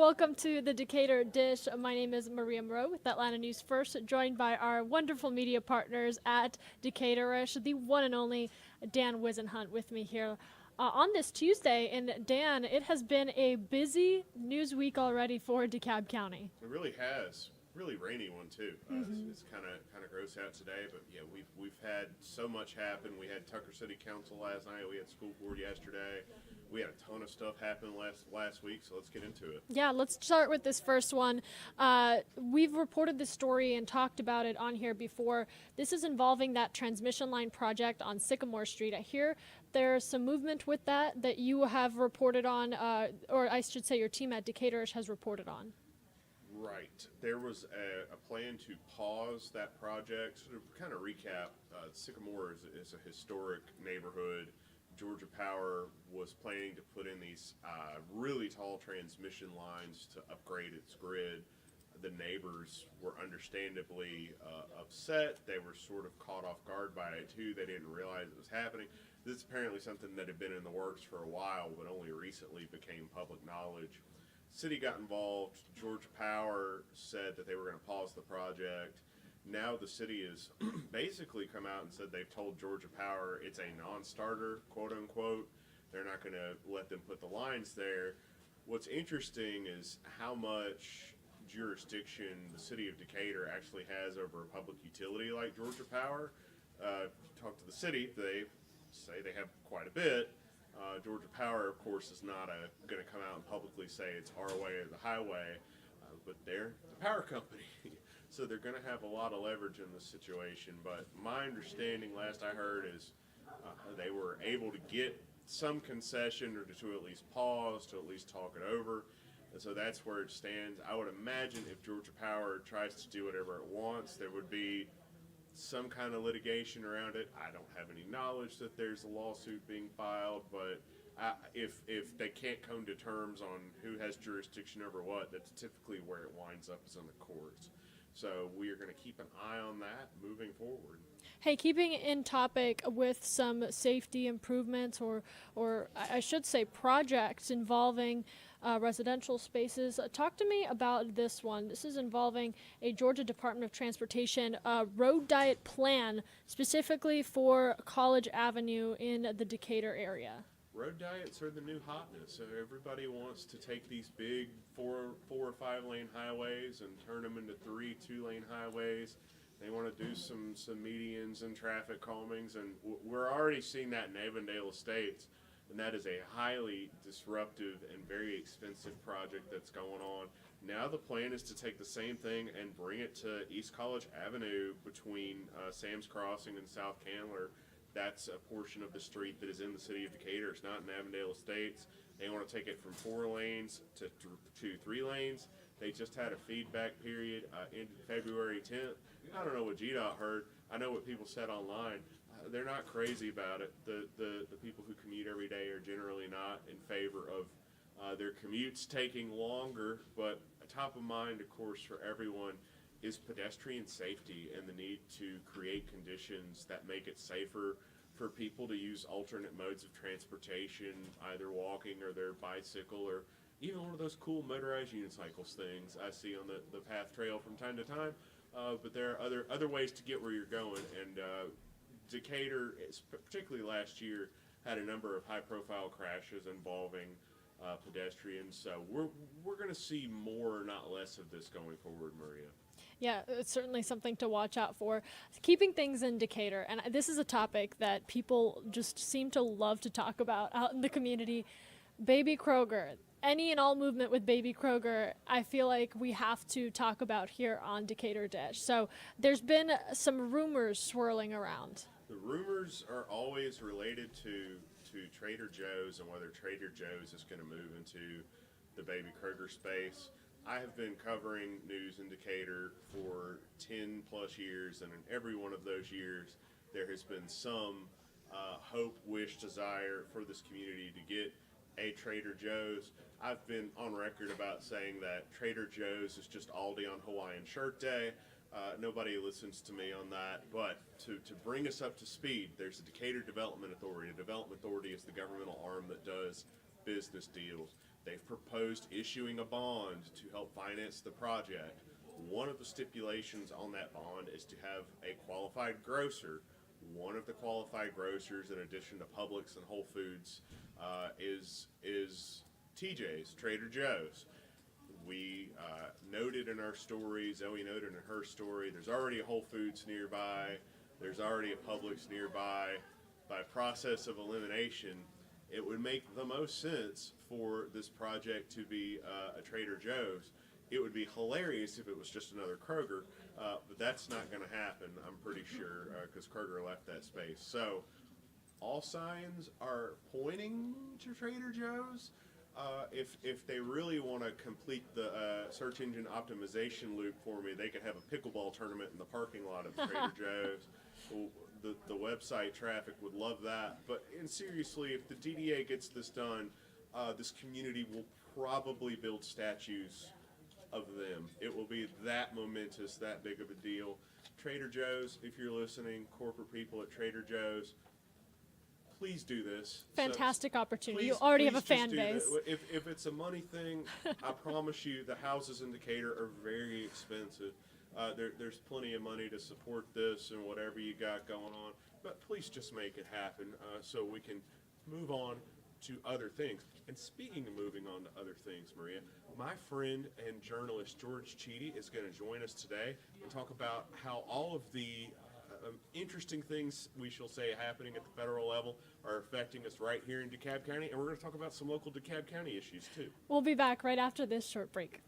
welcome to the Decatur Dish. My name is Maria Moreau with Atlanta News First, joined by our wonderful media partners at Decatur Dish, the one and only Dan Wisenhunt with me here on this Tuesday. And Dan, it has been a busy news week already for DeKalb County. It really has. Really rainy one too. It's kind of gross out today, but yeah, we've had so much happen. We had Tucker City Council last night. We had school board yesterday. We had a ton of stuff happen last week, so let's get into it. Yeah, let's start with this first one. We've reported this story and talked about it on here before. This is involving that transmission line project on Sycamore Street. I hear there's some movement with that you have reported on, or I should say your team at Decatur has reported on. Right. There was a plan to pause that project. To kind of recap, Sycamore is a historic neighborhood. Georgia Power was planning to put in these really tall transmission lines to upgrade its grid. The neighbors were understandably upset. They were sort of caught off guard by it too. They didn't realize it was happening. This is apparently something that had been in the works for a while, but only recently became public knowledge. City got involved. Georgia Power said that they were going to pause the project. Now the city has basically come out and said they've told Georgia Power it's a non-starter, quote unquote. They're not going to let them put the lines there. What's interesting is how much jurisdiction the city of Decatur actually has over a public utility like Georgia Power. Talk to the city, they say they have quite a bit. Georgia Power, of course, is not going to come out and publicly say it's our way or the highway, but they're the power company. So they're going to have a lot of leverage in this situation. But my understanding, last I heard, is they were able to get some concession or to at least pause, to at least talk it over. And so that's where it stands. I would imagine if Georgia Power tries to do whatever it wants, there would be some kind of litigation around it. I don't have any knowledge that there's a lawsuit being filed, but if they can't come to terms on who has jurisdiction over what, that's typically where it winds up, is in the courts. So we are going to keep an eye on that moving forward. Hey, keeping in topic with some safety improvements, or I should say projects involving residential spaces. Talk to me about this one. This is involving a Georgia Department of Transportation road diet plan specifically for College Avenue in the Decatur area. Road diets are the new hotness. So everybody wants to take these big four or 5 lane highways and turn them into 3 2-lane highways. They want to do some medians and traffic calmings, and we're already seeing that in Avondale Estates. And that is a highly disruptive and very expensive project that's going on. Now the plan is to take the same thing and bring it to East College Avenue between Sam's Crossing and South Candler. That's a portion of the street that is in the city of Decatur. It's not in Avondale Estates. They want to take it from 4 lanes to 3 lanes. They just had a feedback period in February 10th. I don't know what GDOT heard. I know what people said online. They're not crazy about it. The people who commute every day are generally not in favor of their commutes taking longer, but top of mind, of course, for everyone is pedestrian safety and the need to create conditions that make it safer for people to use alternate modes of transportation, either walking or their bicycle or even one of those cool motorized unicycles things I see on the path trail from time to time. But there are other ways to get where you're going, and Decatur, particularly last year, had a number of high-profile crashes involving pedestrians. So we're going to see more, not less, of this going forward, Maria. Yeah, it's certainly something to watch out for. Keeping things in Decatur, and this is a topic that people just seem to love to talk about out in the community. Baby Kroger. Any and all movement with Baby Kroger, I feel like we have to talk about here on Decatur Dish. So there's been some rumors swirling around. The rumors are always related to Trader Joe's and whether Trader Joe's is going to move into the Baby Kroger space. I have been covering news in Decatur for 10 plus years, and in every one of those years there has been some hope, wish, desire for this community to get a Trader Joe's. I've been on record about saying that Trader Joe's is just Aldi on Hawaiian Shirt Day. Nobody listens to me on that, but to bring us up to speed, there's a Decatur Development Authority. A development authority is the governmental arm that does business deals. They've proposed issuing a bond to help finance the project. One of the stipulations on that bond is to have a qualified grocer. One of the qualified grocers, in addition to Publix and Whole Foods, is TJ's, Trader Joe's. We noted in our story, Zoe noted in her story, there's already a Whole Foods nearby, there's already a Publix nearby. By process of elimination, it would make the most sense for this project to be a Trader Joe's. It would be hilarious if it was just another Kroger, but that's not going to happen, I'm pretty sure, because Kroger left that space. So all signs are pointing to Trader Joe's. If they really want to complete the search engine optimization loop for me, they could have a pickleball tournament in the parking lot of Trader Joe's. Well, the website traffic would love that. But and seriously, if the DDA gets this done, this community will probably build statues of them. It will be that momentous, that big of a deal. Trader Joe's, if you're listening, corporate people at Trader Joe's, please do this. Fantastic opportunity. Please, You already have a please just fan do base. that. If it's a money thing, I promise you the houses in Decatur are very expensive. There's plenty of money to support this and whatever you got going on. But please just make it happen so we can move on to other things. And speaking of moving on to other things, Maria, my friend and journalist George Cheedy is going to join us today and talk about how all of the interesting things, we shall say, happening at the federal level are affecting us right here in DeKalb County, and we're going to talk about some local DeKalb County issues too. We'll be back right after this short break.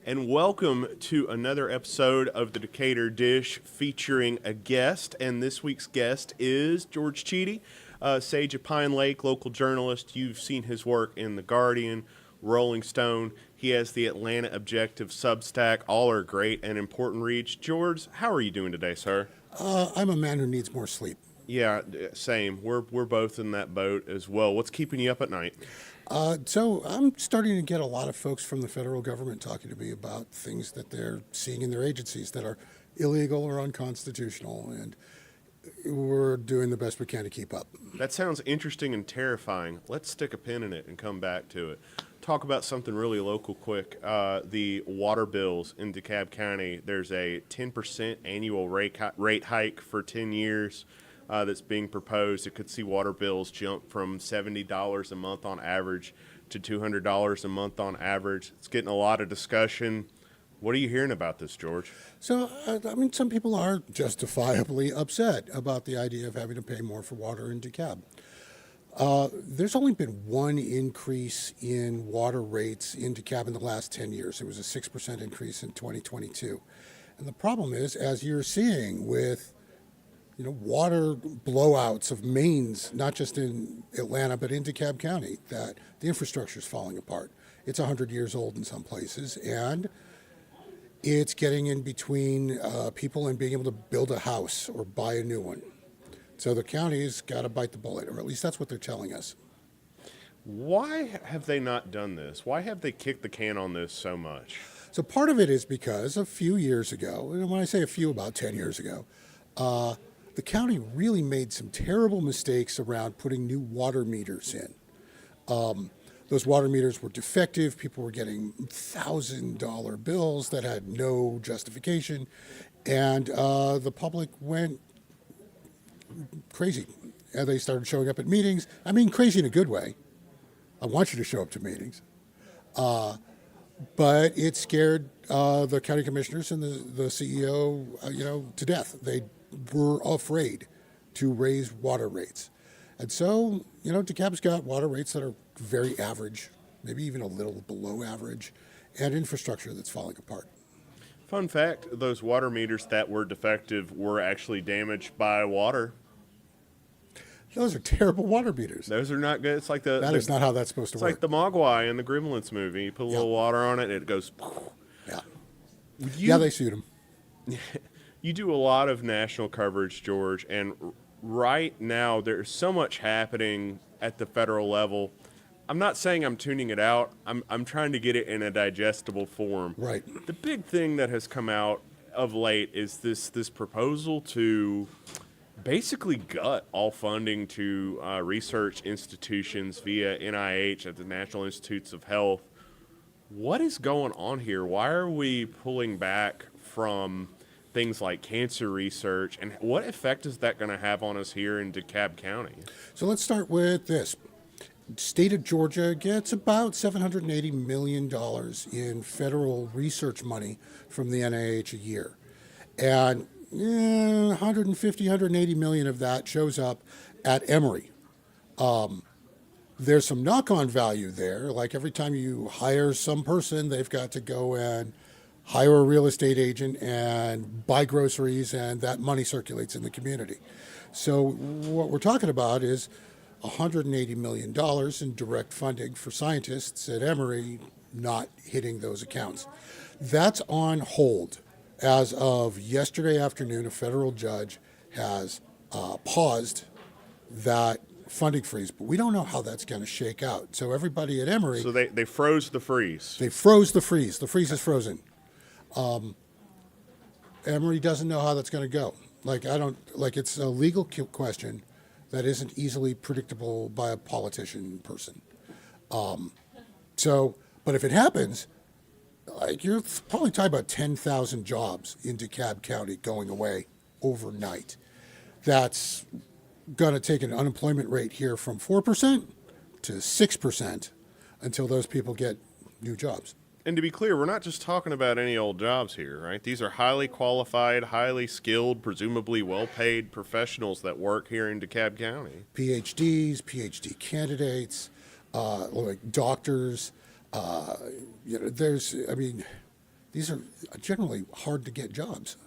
And welcome to another episode of the Decatur Dish featuring a guest. And this week's guest is George Cheedy, Sage of Pine Lake, local journalist. You've seen his work in The Guardian, Rolling Stone. He has the Atlanta Objective Substack. All are great and important reads. George, how are you doing today, sir? I'm a man who needs more sleep. Yeah, same. We're both in that boat as well. What's keeping you up at night? So I'm starting to get a lot of folks from the federal government talking to me about things that they're seeing in their agencies that are illegal or unconstitutional, and we're doing the best we can to keep up. That sounds interesting and terrifying. Let's stick a pin in it and come back to it. Talk about something really local quick. The water bills in DeKalb County, there's a 10% annual rate hike for 10 years. That's being proposed. It could see water bills jump from $70 a month on average to $200 a month on average. It's getting a lot of discussion. What are you hearing about this, George? So, some people are justifiably upset about the idea of having to pay more for water in DeKalb. There's only been one increase in water rates in DeKalb in the last 10 years. It was a 6% increase in 2022. And the problem is, as you're seeing with water blowouts of mains, not just in Atlanta, but in DeKalb County, that the infrastructure is falling apart. It's 100 years old in some places, and it's getting in between people and being able to build a house or buy a new one. So the county's got to bite the bullet, or at least that's what they're telling us. Why have they not done this? Why have they kicked the can on this so much? So part of it is because a few years ago, and when I say a few, about 10 years ago, the county really made some terrible mistakes around putting new water meters in. Those water meters were defective. People were getting $1,000 bills that had no justification. And the public went crazy. And they started showing up at meetings. I mean, crazy in a good way. I want you to show up to meetings. But it scared the county commissioners and the CEO, to death. They were afraid to raise water rates. And so, DeKalb's got water rates that are very average, maybe even a little below average, and infrastructure that's falling apart. Fun fact, those water meters that were defective were actually damaged by water. Those are terrible water meters. Those are not good. It's like That is not how that's supposed to It's work. like the Mogwai in the Gremlins movie. You put a little water on it, and it goes. Yeah. You, They sued him. You do a lot of national coverage, George, and right now there's so much happening at the federal level. I'm not saying I'm tuning it out. I'm trying to get it in a digestible form. Right. The big thing that has come out of late is this proposal to basically gut all funding to research institutions via NIH at the National Institutes of Health. What is going on here? Why are we pulling back from things like cancer research, and what effect is that going to have on us here in DeKalb County? So let's start with this. State of Georgia gets about $780 million in federal research money from the NIH a year. And 150, 180 million of that shows up at Emory. There's some knock-on value there. Like every time you hire some person, they've got to go and hire a real estate agent and buy groceries, and that money circulates in the community. So what we're talking about is $180 million in direct funding for scientists at Emory not hitting those accounts. That's on hold. As of yesterday afternoon, a federal judge has paused that funding freeze, but we don't know how that's going to shake out. So everybody at Emory... So they froze the freeze. They froze the freeze. The freeze is frozen. Emory doesn't know how that's going to go. It's a legal question that isn't easily predictable by a politician person. But if it happens, you're probably talking about 10,000 jobs in DeKalb County going away overnight. That's going to take an unemployment rate here from 4% to 6% until those people get new jobs. And to be clear, we're not just talking about any old jobs here, right? These are highly qualified, highly skilled, presumably well-paid professionals that work here in DeKalb County. PhDs, PhD candidates, like doctors. These are generally hard to get jobs.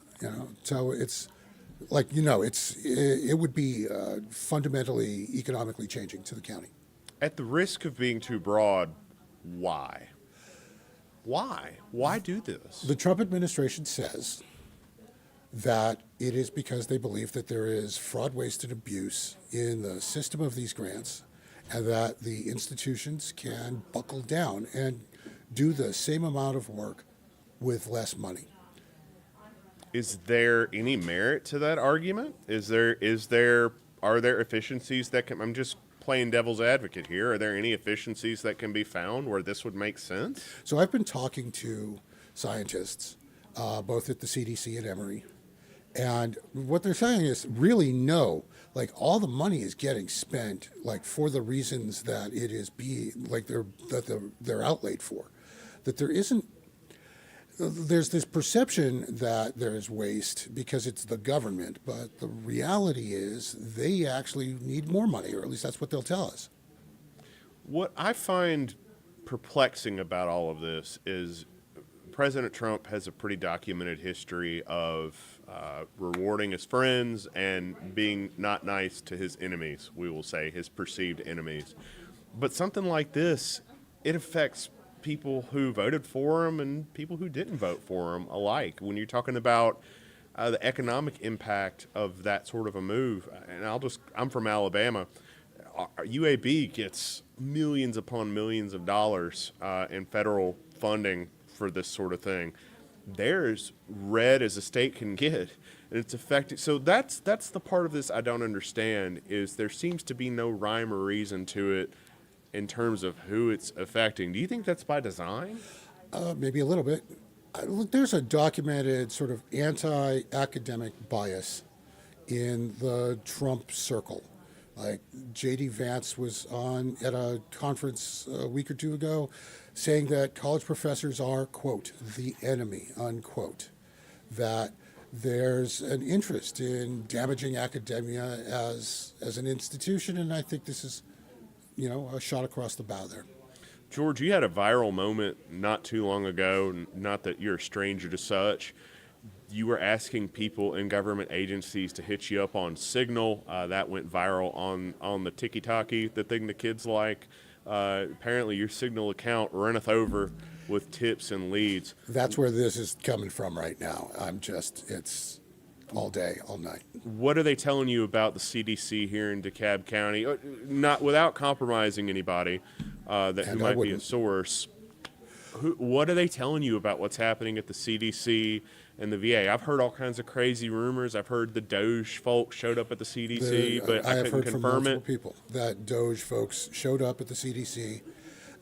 So it's it would be fundamentally economically changing to the county. At the risk of being too broad, why? Why do this? The Trump administration says that it is because they believe that there is fraud, waste, and abuse in the system of these grants, and that the institutions can buckle down and do the same amount of work with less money. Is there any merit to that argument? Are there efficiencies that can, I'm just playing devil's advocate here, are there any efficiencies that can be found where this would make sense? So I've been talking to scientists, both at the CDC and Emory, and what they're saying is really no, all the money is getting spent for the reasons that it is they're outlaid for, that there's this perception that there is waste because it's the government, but the reality is they actually need more money, or at least that's what they'll tell us. What I find perplexing about all of this is President Trump has a pretty documented history of rewarding his friends and being not nice to his enemies, we will say, his perceived enemies. But something like this, it affects people who voted for him and people who didn't vote for him alike. When you're talking about the economic impact of that sort of a move, and I'm from Alabama, UAB gets millions upon millions of dollars in federal funding for this sort of thing. They're as red as a state can get, and it's affecting. So that's the part of this I don't understand, is there seems to be no rhyme or reason to it in terms of who it's affecting. Do you think that's by design? Maybe a little bit. There's a documented sort of anti-academic bias in the Trump circle. Like J.D. Vance was on at a conference a week or two ago saying that college professors are, quote, the enemy, unquote. That there's an interest in damaging academia as an institution, and I think this is, a shot across the bow there. George, you had a viral moment not too long ago, not that you're a stranger to such. You were asking people in government agencies to hit you up on Signal. That went viral on the tiki-taki, the thing the kids like. Apparently your Signal account runneth over with tips and leads. That's where this is coming from right now. It's all day, all night. What are they telling you about the CDC here in DeKalb County? Not without compromising anybody who might be a source. What are they telling you about what's happening at the CDC and the VA? I've heard all kinds of crazy rumors. I've heard the Doge folks showed up at the CDC, but I have couldn't heard from confirm multiple it. people that Doge folks showed up at the CDC.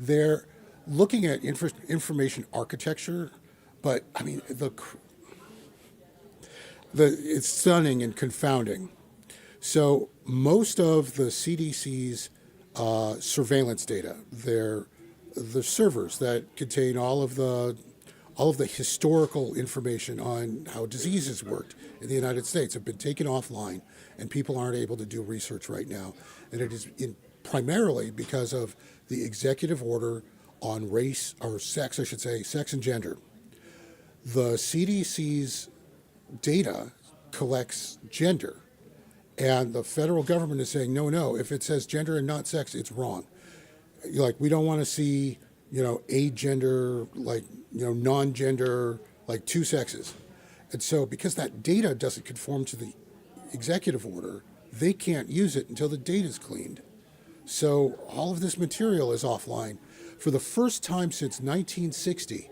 They're looking at information architecture, but I mean it's stunning and confounding. So most of the CDC's surveillance data, the servers that contain all of the historical information on how diseases worked in the United States have been taken offline, and people aren't able to do research right now. And it is primarily because of the executive order on race, or sex, I should say, sex and gender. The CDC's data collects gender, and the federal government is saying, no, if it says gender and not sex, it's wrong. Like, we don't want to see, agender, non-gender, two sexes. And so because that data doesn't conform to the executive order, they can't use it until the data is cleaned. So all of this material is offline. For the first time since 1960,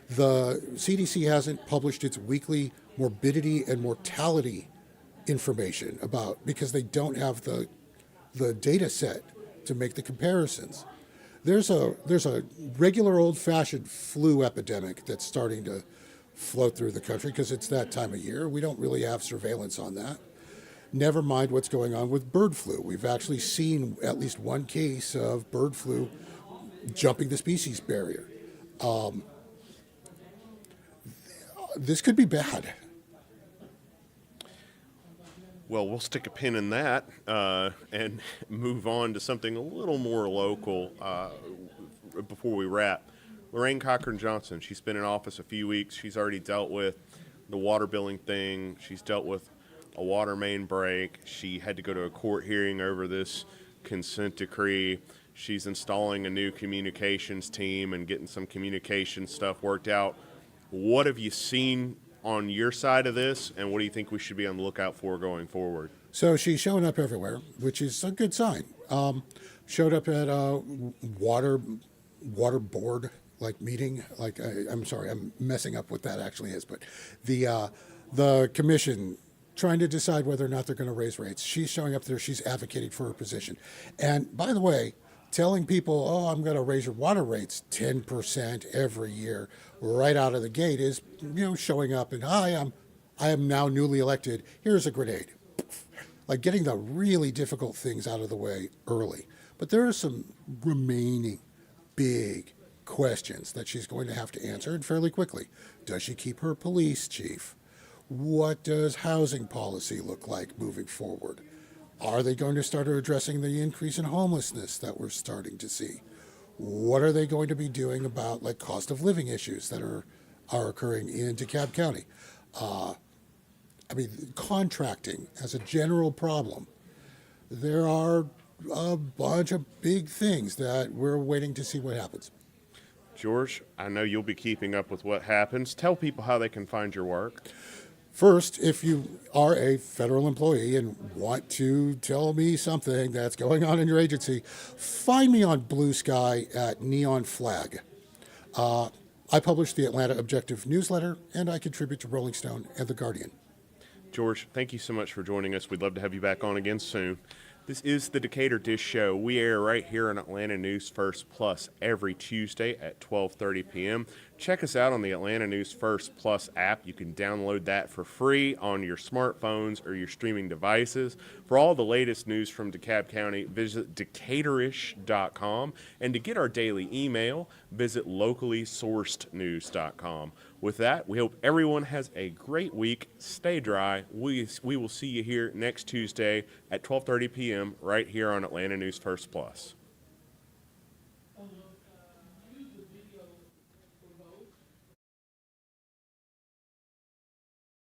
the CDC hasn't published its weekly morbidity and mortality information because they don't have the data set to make the comparisons. There's a regular old-fashioned flu epidemic that's starting to float through the country because it's that time of year. We don't really have surveillance on that. Never mind what's going on with bird flu. We've actually seen at least one case of bird flu jumping the species barrier. This could be bad. Well, we'll stick a pin in that and move on to something a little more local before we wrap. Lorraine Cochran-Johnson, she's been in office a few weeks. She's already dealt with the water billing thing. She's dealt with a water main break. She had to go to a court hearing over this consent decree. She's installing a new communications team and getting some communication stuff worked out. What have you seen on your side of this, and what do you think we should be on the lookout for going forward? So she's showing up everywhere, which is a good sign. Showed up at a water board meeting. I'm sorry, I'm messing up what that actually is, but the commission trying to decide whether or not they're going to raise rates. She's showing up there. She's advocating for her position. And by the way, telling people, oh, I'm going to raise your water rates 10% every year right out of the gate is, showing up and, I am now newly elected. Here's a grenade. Like getting the really difficult things out of the way early. But there are some remaining big questions that she's going to have to answer, and fairly quickly. Does she keep her police chief? What does housing policy look like moving forward? Are they going to start addressing the increase in homelessness that we're starting to see? What are they going to be doing about cost of living issues that are occurring in DeKalb County? Contracting as a general problem. There are a bunch of big things that we're waiting to see what happens. George, I know you'll be keeping up with what happens. Tell people how they can find your work. First, if you are a federal employee and want to tell me something that's going on in your agency, find me on Blue Sky at Neon Flag. I publish the Atlanta Objective newsletter, and I contribute to Rolling Stone and The Guardian. George, thank you so much for joining us. We'd love to have you back on again soon. This is the Decatur Dish Show. We air right here on Atlanta News First Plus every Tuesday at 12:30 p.m. Check us out on the Atlanta News First Plus app. You can download that for free on your smartphones or your streaming devices. For all the latest news from DeKalb County, visit decaturish.com. And to get our daily email, visit locallysourcednews.com. With that, we hope everyone has a great week. Stay dry. We will see you here next Tuesday at 12:30 p.m. right here on Atlanta News First Plus.